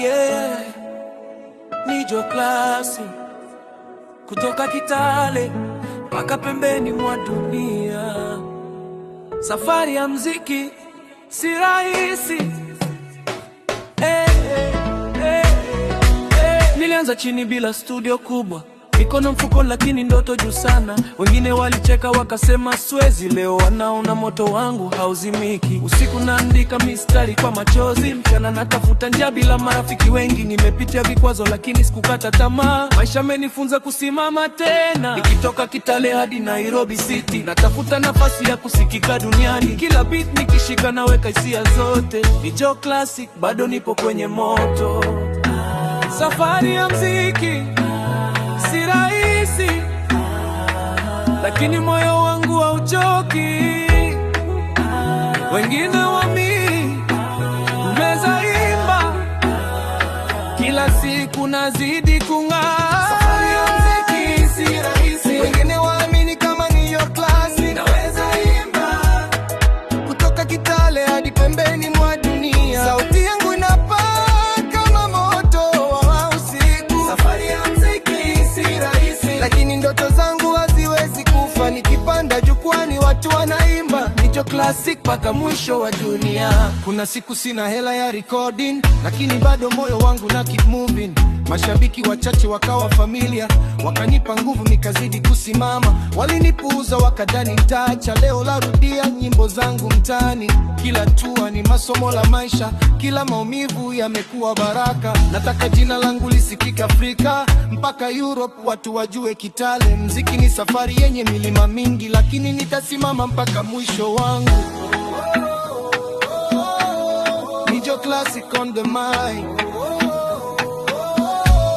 Yeah, Nijo Classic kutoka Kitale mpaka pembeni mwa dunia. Safari ya mziki si rahisi. Nilianza chini bila studio kubwa, mikono mfuko lakini ndoto juu sana. Wengine walicheka wakasema swezi, leo wanaona moto wangu hauzimiki. Usiku naandika mistari kwa machozi, mchana natafuta njia bila marafiki wengi. Nimepitia vikwazo lakini sikukata tamaa, maisha amenifunza kusimama tena. Nikitoka Kitale hadi Nairobi City, natafuta nafasi ya kusikika duniani. Kila beat nikishika naweka hisia zote. Nijo Classic bado nipo kwenye moto. Safari ya mziki si rahisi, lakini moyo wangu hauchoki. Wengine wameza imba, kila siku nazidi kung'aa. Safari ya mziki si rahisi, wengine waamini kama Nijo Classic naweza imba, kutoka Kitale hadi pembeni mwa dunia. Sauti yangu inapaa kama moto wa usiku. Safari ya mziki si rahisi, lakini ndoto zangu haziwezi kufa. Nikipanda jukwani watu wanaimba Nijo Classic mpaka mwisho wa dunia. Kuna siku sina hela ya recording, lakini bado moyo wangu na keep moving. Mashabiki wachache wakawa familia, wakanipa nguvu nikazidi kusimama. Walinipuuza wakadhani nitaacha, leo larudia nyimbo zangu mtaani. Kila tua ni masomo la maisha, kila maumivu yamekuwa baraka. Nataka jina langu lisikike Afrika mpaka Europe, watu wajue Kitale. Mziki ni safari yenye milima mingi, lakini nitasimama mpaka mwisho wangu. Nijo Classic on the mic,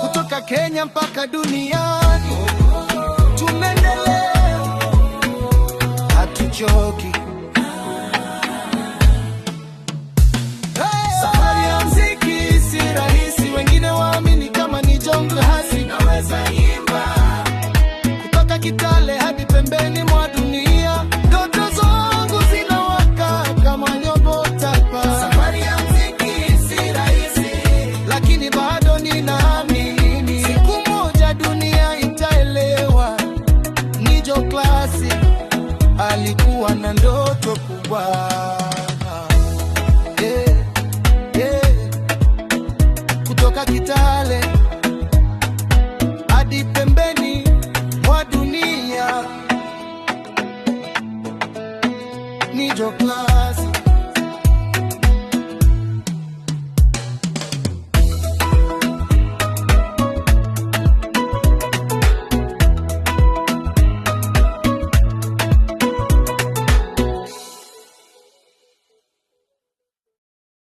kutoka Kenya mpaka duniani. Tumeendelea, hatuchoki.